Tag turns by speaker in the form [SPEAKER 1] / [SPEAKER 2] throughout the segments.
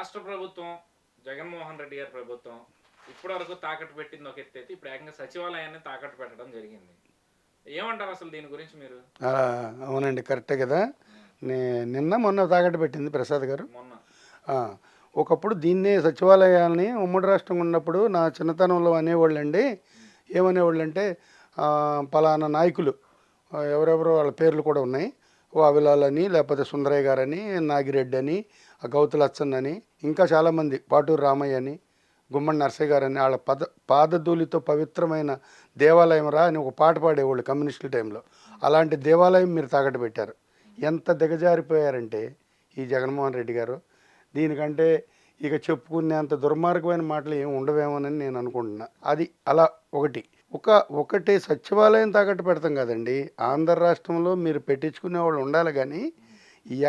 [SPEAKER 1] రాష్ట్ర ప్రభుత్వం, జగన్మోహన్ రెడ్డి గారి ప్రభుత్వం ఇప్పటివరకు తాకట్టు పెట్టింది ఒక ఎత్తైతే ఇప్పుడు ఏకంగా సచివాలయాన్ని తాకట్టు పెట్టడం జరిగింది. ఏమంటారు అసలు దీని గురించి మీరు?
[SPEAKER 2] ఆ, అవునండి, కరెక్టే కదా. నిన్న మొన్న తాకట్టు పెట్టింది ప్రసాద్ గారు.
[SPEAKER 1] మొన్న
[SPEAKER 2] ఆ, ఒకప్పుడు దీన్నే సచివాలయాల్ని ఉమ్మడి రాష్ట్రంగా ఉన్నప్పుడు నా చిన్నతనంలో అనేవాళ్ళండి. ఏమనేవాళ్ళంటే పలానా నాయకులు, ఎవరెవరో వాళ్ళ పేర్లు కూడా ఉన్నాయి, వావిలాల్ అని, లేకపోతే సుందరయ్య గారని, నాగిరెడ్డి అని, గౌతు లచ్చన్ అని, ఇంకా చాలామంది, పాటూరు రామయ్య అని, గుమ్మడి నరసయ్య గారని, వాళ్ళ పాదధూళితో పవిత్రమైన దేవాలయం రా అని ఒక పాట పాడేవాళ్ళు కమ్యూనిస్టుల టైంలో. అలాంటి దేవాలయం మీరు తాకట్టు పెట్టారు. ఎంత దిగజారిపోయారంటే ఈ జగన్మోహన్ రెడ్డి గారు, దీనికంటే ఇక చెప్పుకునేంత దుర్మార్గమైన మాటలు ఏమి ఉండవేమోనని నేను అనుకుంటున్నా. అది అలా ఒకటే సచివాలయం తాకట్టు పెడతాం కదండి. ఆంధ్ర రాష్ట్రంలో మీరు పెట్టించుకునే వాళ్ళు ఉండాలి, కానీ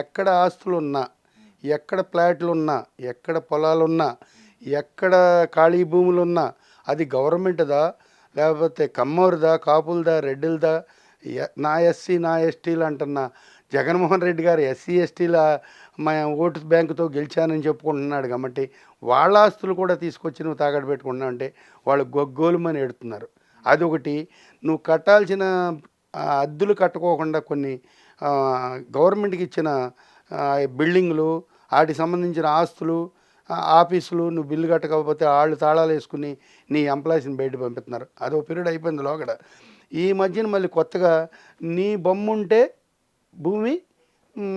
[SPEAKER 2] ఎక్కడ ఆస్తులు ఉన్నా, ఎక్కడ ప్లాట్లు ఉన్నా, ఎక్కడ పొలాలున్నా, ఎక్కడ ఖాళీ భూములు ఉన్నా, అది గవర్నమెంట్దా, లేకపోతే కమ్మోరుదా, కాపులదా, రెడ్డిలదా, నా ఎస్సీ నా ఎస్టీలు అంటున్న జగన్మోహన్ రెడ్డి గారు ఎస్సీ ఎస్టీల మా ఓటు బ్యాంకుతో గెలిచానని చెప్పుకుంటున్నాడు. కాబట్టి వాళ్ళ ఆస్తులు కూడా తీసుకొచ్చి నువ్వు తాకట్టు పెట్టుకుంటున్నావు అంటే వాళ్ళు గొగ్గోలుమని ఎడుతున్నారు. అదొకటి. నువ్వు కట్టాల్సిన అద్దెలు కట్టుకోకుండా కొన్ని గవర్నమెంట్కి ఇచ్చిన బిల్డింగ్లు, వాటికి సంబంధించిన ఆస్తులు, ఆఫీసులు నువ్వు బిల్లు కట్టకపోతే వాళ్ళు తాళాలు వేసుకుని నీ ఎంప్లాయీస్ని బయట పంపిస్తున్నారు. అదో పీరియడ్ అయిపోయింది లోగడ. ఈ మధ్యన మళ్ళీ కొత్తగా నీ బొమ్ముంటే భూమి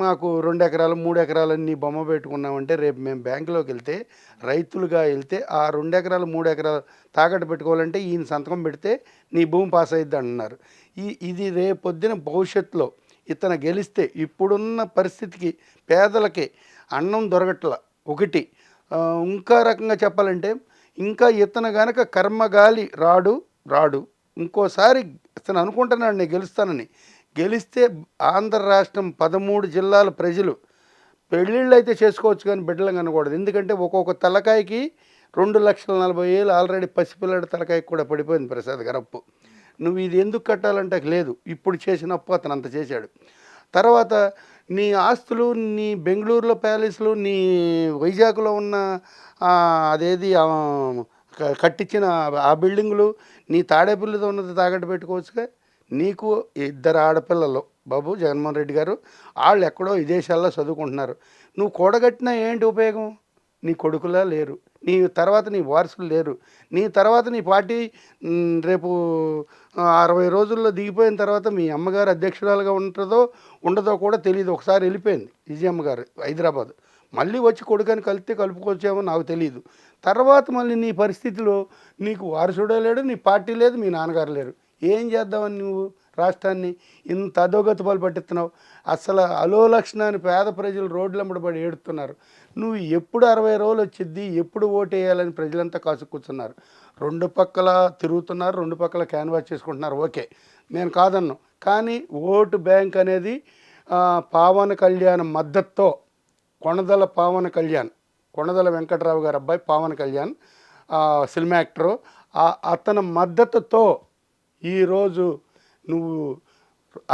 [SPEAKER 2] మాకు 2 ఎకరాలు 3 ఎకరాలు నీ బొమ్మ పెట్టుకున్నామంటే రేపు మేము బ్యాంకులోకి వెళ్తే, రైతులుగా వెళ్తే, ఆ 2 ఎకరాలు 3 ఎకరాలు తాకట్టు పెట్టుకోవాలంటే ఈయన సంతకం పెడితే నీ భూమి పాస్ అయ్యిద్ది అంటున్నారు. ఇది రేపొద్దున భవిష్యత్తులో ఇతను గెలిస్తే ఇప్పుడున్న పరిస్థితికి పేదలకి అన్నం దొరకట్ల ఒకటి. ఇంకా రకంగా చెప్పాలంటే, ఇంకా ఇతను గనక కర్మగాలి రాడు ఇంకోసారి ఇతను అనుకుంటున్నాడు నేను గెలుస్తానని. గెలిస్తే ఆంధ్ర రాష్ట్రం 13 జిల్లాల ప్రజలు పెళ్ళిళ్ళు అయితే చేసుకోవచ్చు, కానీ బిడ్డలు కనకూడదు. ఎందుకంటే ఒక్కొక్క తలకాయకి 2,40,000 ఆల్రెడీ పసిపిల్లడి తలకాయకి కూడా పడిపోయింది ప్రసాద్ గారు అప్పు. నువ్వు ఇది ఎందుకు కట్టాలంటే లేదు, ఇప్పుడు చేసిన అప్పు అతను అంత చేశాడు. తర్వాత నీ ఆస్తులు, నీ బెంగళూరులో ప్యాలెస్లు, నీ వైజాగ్లో ఉన్న అదేది కట్టించిన ఆ బిల్డింగులు, నీ తాడేపల్లితో ఉన్నది తాకట్టు పెట్టుకోవచ్చుగా. నీకు 2 ఆడపిల్లలు బాబు జగన్మోహన్ రెడ్డి గారు, వాళ్ళు ఎక్కడో విదేశాల్లో చదువుకుంటున్నారు. నువ్వు కూడగట్టినా ఏంటి ఉపయోగం? నీ కొడుకులా లేరు, నీ తర్వాత నీ వారసులు లేరు, నీ తర్వాత నీ పార్టీ రేపు 60 రోజుల్లో దిగిపోయిన తర్వాత మీ అమ్మగారు అధ్యక్షురాలుగా ఉండదో కూడా తెలియదు. ఒకసారి వెళ్ళిపోయింది విజయమ్మ గారు హైదరాబాద్, మళ్ళీ వచ్చి కొడుకని కలుపుకొచ్చామో నాకు తెలియదు. తర్వాత మళ్ళీ నీ పరిస్థితిలో నీకు వారసుడే లేడు, నీ పార్టీ లేదు, మీ నాన్నగారు లేరు. ఏం చేద్దామని నువ్వు రాష్ట్రాన్ని ఇంత అధోగతి పాలు పట్టిస్తున్నావు? అసలు అలోలక్షణాన్ని పేద ప్రజలు రోడ్లమ్మడి ఏడుతున్నారు. నువ్వు ఎప్పుడు 60 రోజులు వచ్చిద్ది, ఎప్పుడు ఓటు వేయాలని ప్రజలంతా కాసు కూర్చున్నారు. 2 పక్కల తిరుగుతున్నారు, 2 పక్కల క్యాన్వాస్ చేసుకుంటున్నారు. ఓకే, నేను కాదన్ను. కానీ ఓటు బ్యాంక్ అనేది పవన్ కళ్యాణ్ మద్దతుతో, కొణదల వెంకట్రావు గారు అబ్బాయి పవన్ కళ్యాణ్ సినిమా యాక్టరు, అతని మద్దతుతో ఈరోజు నువ్వు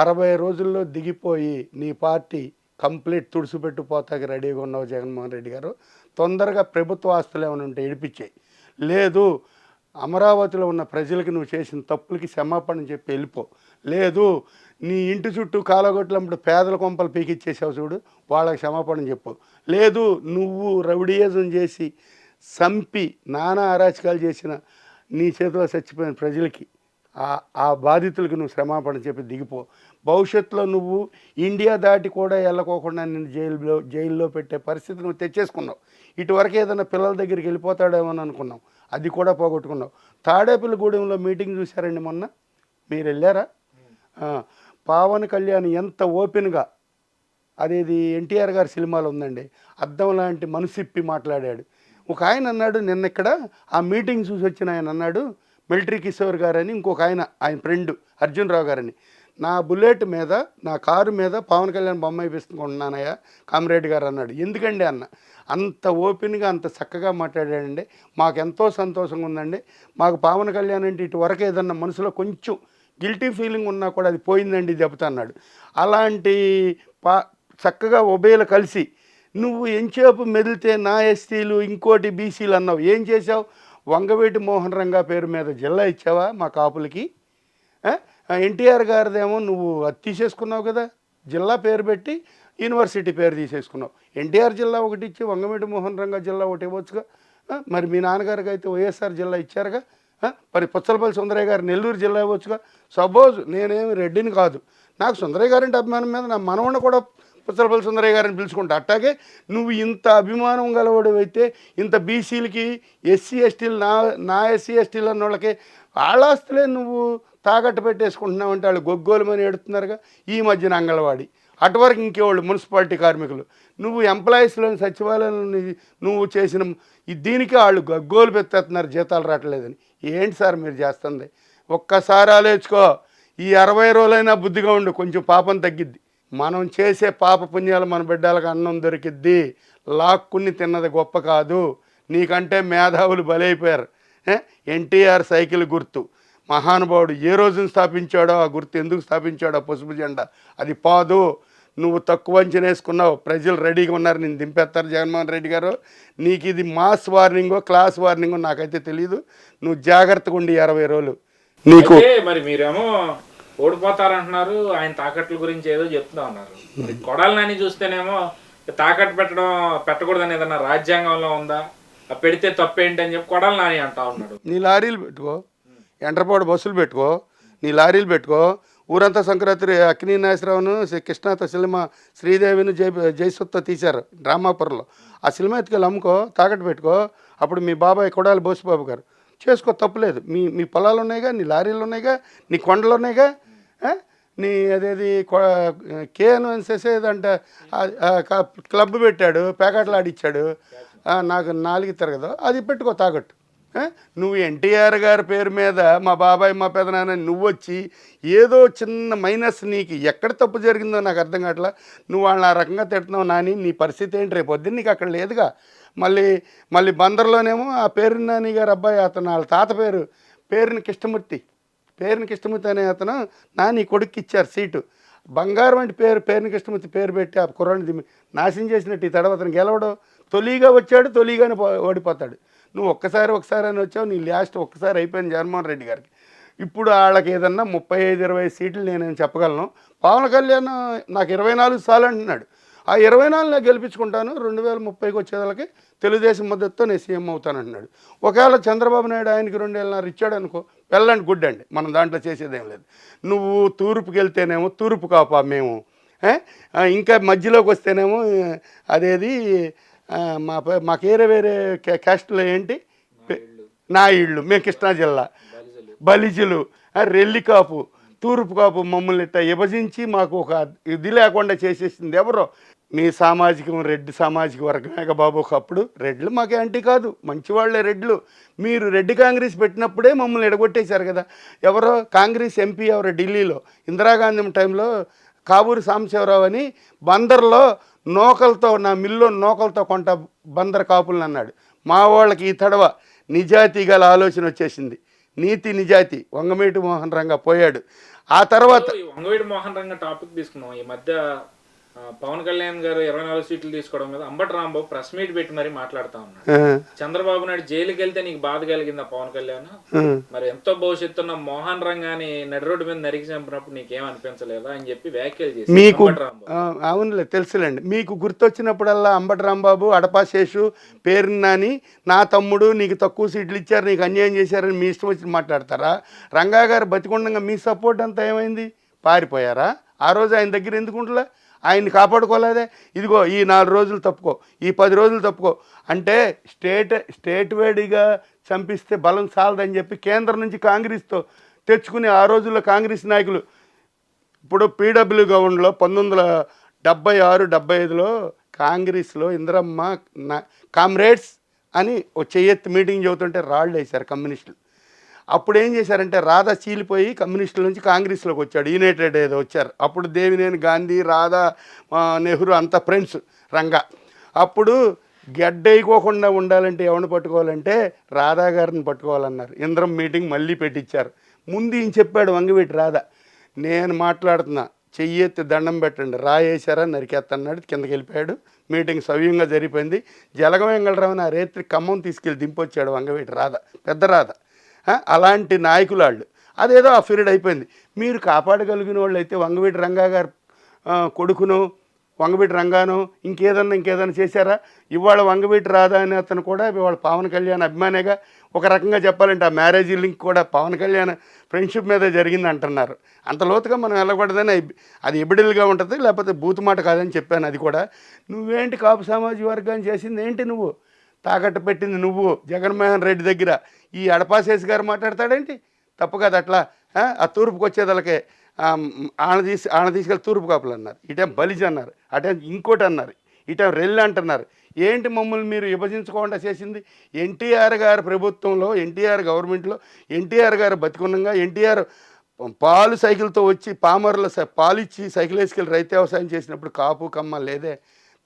[SPEAKER 2] 60 రోజుల్లో దిగిపోయి నీ పార్టీ కంప్లీట్ తుడిచిపెట్టుపోతాకి రెడీగా ఉన్నావు జగన్మోహన్ రెడ్డి గారు. తొందరగా ప్రభుత్వ ఆస్తులు ఏమైనా ఉంటే ఇడిపించాయి, లేదు అమరావతిలో ఉన్న ప్రజలకి నువ్వు చేసిన తప్పులకి క్షమాపణ చెప్పి వెళ్ళిపో, లేదు నీ ఇంటి చుట్టూ కాలగొట్టినప్పుడు పేదల కొంపలు పీకిచ్చేసావు చూడు, వాళ్ళకి క్షమాపణ చెప్పు, లేదు నువ్వు రౌడీయిజం చేసి చంపి నానా అరాచకాలు చేసిన నీ చేతిలో చచ్చిపోయిన ప్రజలకి, ఆ బాధితులకు నువ్వు క్షమాపణ చెప్పి దిగిపో. భవిష్యత్తులో నువ్వు ఇండియా దాటి కూడా వెళ్ళకోకుండా నిన్ను జైల్లో పెట్టే పరిస్థితి నువ్వు తెచ్చేసుకున్నావు. ఇటువరకు ఏదైనా పిల్లల దగ్గరికి వెళ్ళిపోతాడేమో అని అనుకున్నావు, అది కూడా పోగొట్టుకున్నావు. తాడేపల్లిగూడెంలో మీటింగ్ చూశారండి మొన్న, మీరు వెళ్ళారా? పవన్ కళ్యాణ్ ఎంత ఓపెన్గా, అదేది ఎన్టీఆర్ గారి సినిమాలో ఉందండి, అద్దం లాంటి మనసిప్పి మాట్లాడాడు. ఒక ఆయన అన్నాడు నిన్న ఇక్కడ ఆ మీటింగ్ చూసి వచ్చిన ఆయన అన్నాడు, మిలిటరీ కిషోర్ గారని ఇంకొక ఆయన ఫ్రెండ్ అర్జున్ రావు గారని, నా బుల్లెట్ మీద, నా కారు మీద పవన్ కళ్యాణ్ బొమ్మ వేపిస్తున్నానయ్యా కామ్రేడ్ గారు అన్నాడు. ఎందుకండి అన్న, అంత ఓపెన్గా అంత చక్కగా మాట్లాడాడండి. మాకు ఎంతో సంతోషంగా ఉందండి. మాకు పవన్ కళ్యాణ్ అంటే ఇటువరకు ఏదన్నా మనసులో కొంచెం గిల్టీ ఫీలింగ్ ఉన్నా కూడా అది పోయిందండి దెబ్బతా అన్నాడు. అలాంటి చక్కగా ఉభయలు కలిసి నువ్వు ఎంచేపు మెదిలితే నా ఎస్టీలు ఇంకోటి బీసీలు అన్నావు. ఏం చేసావు? వంగవీటి మోహన్ రంగా పేరు మీద జిల్లా ఇచ్చావా మా కాపులకి? ఎన్టీఆర్ గారిదేమో నువ్వు అది తీసేసుకున్నావు కదా, జిల్లా పేరు పెట్టి యూనివర్సిటీ పేరు తీసేసుకున్నావు. ఎన్టీఆర్ జిల్లా ఒకటి ఇచ్చి వంగవీటి మోహన్ రంగా జిల్లా ఒకటి ఇవ్వచ్చుగా. మరి మీ నాన్నగారికి అయితే వైఎస్ఆర్ జిల్లా ఇచ్చారుగా. మరి పుచ్చలపల్లి సుందరయ్య గారు నెల్లూరు జిల్లా ఇవ్వచ్చుగా. సపోజ్ నేనేమి రెడ్డిని కాదు, నాకు సుందరయ్య గారింటి అభిమానం మీద నా మనవన్న కూడా పుచ్చలపల్లి సుందరయ్య గారిని పిలుచుకుంటా. అట్టాగే నువ్వు ఇంత అభిమానం గలవాడు అయితే ఇంత బీసీలకి ఎస్సీ ఎస్టీలు నా ఎస్సీ ఎస్టీలు అన్న వాళ్ళకి వాళ్ళ ఆస్తులే నువ్వు తాకట్టు పెట్టేసుకుంటున్నావు అంటే వాళ్ళు గొగ్గోలమని ఎడుతున్నారుగా. ఈ మధ్యన అంగన్వాడి అటువరకు ఇంకేవాళ్ళు మున్సిపాలిటీ కార్మికులు, నువ్వు ఎంప్లాయీస్లోని సచివాలయంలో నువ్వు చేసిన దీనికి వాళ్ళు గగ్గోలు పెట్టేస్తున్నారు జీతాలు రావట్లేదని. ఏంటి సార్ మీరు చేస్తుంది? ఒక్కసారి ఆలోచించుకో. ఈ 60 రోజులైనా బుద్ధిగా ఉండు, కొంచెం పాపం తగ్గిద్ది. మనం చేసే పాప పుణ్యాలు మన బిడ్డలకు అన్నం దొరికిద్ది. లాక్కుని తిన్నది గొప్ప కాదు. నీకంటే మేధావులు బలైపోయారు. ఎన్టీఆర్ సైకిల్ గుర్తు మహానుభావుడు ఏ రోజున స్థాపించాడో ఆ గుర్తు ఎందుకు స్థాపించాడో పసుపు జెండా అది పాదు. నువ్వు తక్కువ అంచనా వేసుకున్నావు. ప్రజలు రెడీగా ఉన్నారు, నేను దింపేస్తారు జగన్మోహన్ రెడ్డి గారు. నీకు ఇది మాస్ వార్నింగో క్లాస్ వార్నింగో నాకైతే తెలియదు. నువ్వు జాగ్రత్తగా ఉండి 20 రోజులు నీకు.
[SPEAKER 1] మరి మీరేమో ఓడిపోతారంటున్నారు, ఆయన తాకట్ల గురించి ఏదో చెప్తా ఉన్నారు. కొడాలి నాని చూస్తేనేమో తాకట్టు పెట్టకూడదని ఏదన్నా రాజ్యాంగంలో ఉందా, పెడితే తప్పేంటి అని చెప్పి కొడాలి నాని అంటా ఉన్నాడు.
[SPEAKER 2] నీ లారీలు పెట్టుకో, ఎంటర్పాడు బస్సులు పెట్టుకో, నీ లారీలు పెట్టుకో. ఊరంతా సంక్రాంతి అక్కినీ నాగేశ్వరరావును కృష్ణాతో సినిమా శ్రీదేవిని జయసుత్తో తీశారు డ్రామాపురంలో. ఆ సినిమా ఎత్తుకెళ్ళి అమ్ముకో, తాకట్టు పెట్టుకో. అప్పుడు మీ బాబాయ్ కొడాలి బోసిబాబు గారు చేసుకో, తప్పులేదు. మీ పొలాలు ఉన్నాయిగా, నీ లారీలు ఉన్నాయిగా, నీ కొండలు ఉన్నాయిగా. నీ అదేది కేఎన్ఎస్ఎసేదంట క్లబ్ పెట్టాడు, ప్యాకెట్లు ఆడిచ్చాడు, నాకు 4 ఇస్తారు కదా, అది పెట్టుకో తాకట్టు. నువ్వు ఎన్టీఆర్ గారి పేరు మీద మా బాబాయ్ మా పెదనాన్న నువ్వు వచ్చి ఏదో చిన్న మైనస్, నీకు ఎక్కడ తప్పు జరిగిందో నాకు అర్థం కావట్లా. నువ్వు వాళ్ళని ఆ రకంగా తిడుతున్నావు నాని. నీ పరిస్థితి ఏంటి? రేపు పొద్దున్న నీకు అక్కడ లేదుగా. మళ్ళీ బందర్లోనేమో ఆ పేరు నాని గారు అబ్బాయి, అతను వాళ్ళ తాత పేరుని కృష్ణమూర్తి అనే అతను నాని కొడుక్కి ఇచ్చారు సీటు. బంగారం వంటి పేరుని కృష్ణమూర్తి పేరు పెట్టి ఆ కుర్రాన్ని నాశనం చేసినట్టు ఈ తడవ అతను గెలవడం. తొలిగా వచ్చాడు, తొలిగానే ఓడిపోతాడు. నువ్వు ఒక్కసారి అని వచ్చావు, నీ లాస్ట్ ఒక్కసారి అయిపోయింది జగన్మోహన్ రెడ్డి గారికి. ఇప్పుడు వాళ్ళకి ఏదన్నా 35-20 సీట్లు నేనేం చెప్పగలను. పవన్ కళ్యాణ్ నాకు 24 సార్లు అంటున్నాడు. ఆ 24 నేను గెలిపించుకుంటాను, 2030కి వచ్చేదానికి తెలుగుదేశం మద్దతుతో నేను సీఎం అవుతానంటున్నాడు. ఒకవేళ చంద్రబాబు నాయుడు ఆయనకి 2.5 ఇచ్చాడు అనుకో, వెళ్ళండి గుడ్ అండి, మనం దాంట్లో చేసేదేం లేదు. నువ్వు తూర్పుకి వెళ్తేనేమో తూర్పు కాపా మేము, ఇంకా మధ్యలోకి వస్తేనేమో అదేది మాకు వేరే క్యాస్ట్లో ఏంటి నా ఇళ్ళు, మేము కృష్ణా జిల్లా బలిజులు, రెల్లి కాపు, తూర్పు కాపు, మమ్మల్ని ఇట్లా విభజించి మాకు ఒక ఇది లేకుండా చేసేసింది ఎవరో. మీ సామాజికం రెడ్డి సామాజిక వర్గమేక బాబు. ఒకప్పుడు రెడ్లు మాకు యాంటీ కాదు, మంచివాళ్లే రెడ్లు. మీరు రెడ్డి కాంగ్రెస్ పెట్టినప్పుడే మమ్మల్ని ఎడగొట్టేశారు కదా. ఎవరో కాంగ్రెస్ ఎంపీ ఎవరో ఢిల్లీలో ఇందిరాగాంధీ టైంలో కావూరి సాంబశివరావు అని బందర్లో నోకలతో, నా మిల్లో నోకలతో కొంట బందర్ కాపులను అన్నాడు. మా వాళ్ళకి ఈ తడవ నిజాయితీ గల ఆలోచన వచ్చేసింది. నీతి నిజాయితీ. వంగవీటి మోహన్ రంగా పోయాడు. ఆ తర్వాత
[SPEAKER 1] వంగవీటి మోహన్ రంగా టాపిక్ తీసుకున్నాం. ఈ మధ్య పవన్ కళ్యాణ్ గారు 24 సీట్లు తీసుకోవడం మీద అంబటి రాంబాబు ప్రెస్ మీట్ పెట్టి మరీ మాట్లాడుతా ఉన్నాడు. చంద్రబాబు నాయుడు జైలుకి వెళ్తే నీకు బాధ కలిగిందా పవన్ కళ్యాణ్? మరి ఎంతో భవిష్యత్తు ఉన్న మోహన్ రంగాని నడి రోడ్డు మీద నరికి చంపినప్పుడు నీకేం అనిపించలేదా అని చెప్పి వ్యాఖ్యలు చేసి
[SPEAKER 2] మీకు అవునులే తెలుసులేండి. మీకు గుర్తొచ్చినప్పుడల్లా అంబటి రాంబాబు, అడపా శేషు, పేరు నాని, నా తమ్ముడు నీకు తక్కువ సీట్లు ఇచ్చారు, నీకు అన్యాయం చేశారని మీ ఇష్టం వచ్చి మాట్లాడతారా? రంగా గారు బతికుండగా మీ సపోర్ట్ అంతా ఏమైంది? పారిపోయారా? ఆ రోజు ఆయన దగ్గర ఎందుకుంటలే? ఆయన్ని కాపాడుకోలేదే. ఇదిగో ఈ 4 రోజులు తప్పుకో, ఈ 10 రోజులు తప్పుకో అంటే స్టేట్ వైడ్గా చంపిస్తే బలం చాలదని చెప్పి కేంద్రం నుంచి కాంగ్రెస్తో తెచ్చుకుని ఆ రోజుల్లో కాంగ్రెస్ నాయకులు, ఇప్పుడు పీడబ్ల్యూ గవర్నమెంట్లో 1976-75లో కాంగ్రెస్లో ఇందిరమ్మ కామ్రేడ్స్ అని ఒక చెయ్యెత్తి మీటింగ్ చెబుతుంటే రాళ్ళు వేశారు కమ్యూనిస్టులు. అప్పుడు ఏం చేశారంటే రాధా చీలిపోయి కమ్యూనిస్టుల నుంచి కాంగ్రెస్లోకి వచ్చాడు, యునైటెడ్ ఏదో వచ్చారు. అప్పుడు దేవినేని గాంధీ, రాధా, నెహ్రూ అంతా ఫ్రెండ్స్ రంగా. అప్పుడు గెడ్డైకోకుండా ఉండాలంటే ఎవరిని పట్టుకోవాలంటే రాధా గారిని పట్టుకోవాలన్నారు. ఇంద్రం మీటింగ్ మళ్ళీ పెట్టించారు. ముందు ఈయన చెప్పాడు వంగవీటి రాధా, నేను మాట్లాడుతున్నా చెయ్యి ఎత్తి దండం పెట్టండి, రాయేశారా నరికేత్తన్నాడు, కిందకి వెళ్ళిపోయాడు. మీటింగ్ సవ్యంగా జరిగిపోయింది. జలగం వెంగళరావుని ఆ రేత్రి ఖమ్మం తీసుకెళ్ళి దింపొచ్చాడు వంగవీటి రాధ, పెద్ద రాధ. అలాంటి నాయకులు వాళ్ళు. అదేదో ఆ పీరియడ్ అయిపోయింది. మీరు కాపాడగలిగిన వాళ్ళు అయితే వంగవీటి రంగా గారు కొడుకును, వంగవీటి రంగాను ఇంకేదన్నా చేశారా? ఇవాళ వంగవీటి రాధా అని అతను కూడా ఇవాళ పవన్ కళ్యాణ్ అభిమానిగా, ఒక రకంగా చెప్పాలంటే ఆ మ్యారేజ్ లింక్ కూడా పవన్ కళ్యాణ్ ఫ్రెండ్షిప్ మీద జరిగింది అంటున్నారు. అంత లోతుగా మనం వెళ్ళకూడదని అది ఎబిడిల్గా ఉంటుంది, లేకపోతే బూతు మాట కాదని చెప్పాను. అది కూడా నువ్వేంటి కాపు సామాజిక వర్గాన్ని చేసింది ఏంటి? నువ్వు తాకట్టు పెట్టింది నువ్వు జగన్మోహన్ రెడ్డి దగ్గర. ఈ అడపాశేష్ గారు మాట్లాడతాడేంటి? తప్పు కాదు అట్లా. ఆ తూర్పుకి వచ్చేదలకే ఆన తీసుకెళ్ళి తూర్పు కాపులు అన్నారు, ఇటేం బలిజ అన్నారు, అటేం ఇంకోటి అన్నారు, ఇటేం రెల్లి అంటున్నారు. ఏంటి మమ్మల్ని మీరు విభజించుకోకుండా చేసింది? ఎన్టీఆర్ గారి ప్రభుత్వంలో, ఎన్టీఆర్ గవర్నమెంట్లో, ఎన్టీఆర్ గారు బతికున్నంగా ఎన్టీఆర్ పాలు సైకిల్తో వచ్చి పామర్ల పాలిచ్చి సైకిల్ వేసుకెళ్ళి రైతు వ్యవసాయం చేసినప్పుడు కాపు కమ్మ లేదే.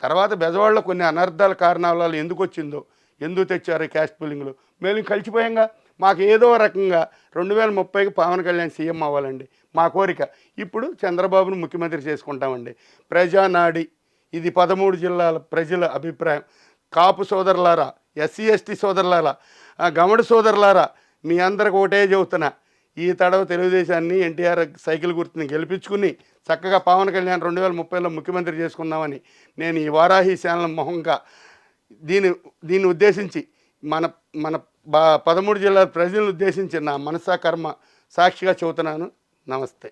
[SPEAKER 2] తర్వాత బెజవాడలో కొన్ని అనర్థాల కారణాల ఎందుకు వచ్చిందో, ఎందుకు తెచ్చారు క్యాస్ట్ పుల్లింగ్లు, మేము కలిసిపోయాంగా. మాకు ఏదో రకంగా 2030కి పవన్ కళ్యాణ్ సీఎం అవ్వాలండి మా కోరిక. ఇప్పుడు చంద్రబాబును ముఖ్యమంత్రి చేసుకుంటామండి. ప్రజానాడి ఇది 13 జిల్లాల ప్రజల అభిప్రాయం. కాపు సోదరులారా, ఎస్సీ ఎస్టీ సోదరులారా, గమడు సోదరులారా, మీ అందరికి ఒకటే చెబుతున్నా, ఈ తడవ తెలుగుదేశాన్ని ఎన్టీఆర్ సైకిల్ గుర్తుని గెలిపించుకుని చక్కగా పవన్ కళ్యాణ్ 2030లో ముఖ్యమంత్రి చేసుకుందామని నేను ఈ వారాహి ఛానల్ మొహంగా దీన్ని ఉద్దేశించి మన 13 జిల్లాల ప్రజలను ఉద్దేశించి నా మనసా కర్మ సాక్షిగా చెబుతున్నాను. నమస్తే.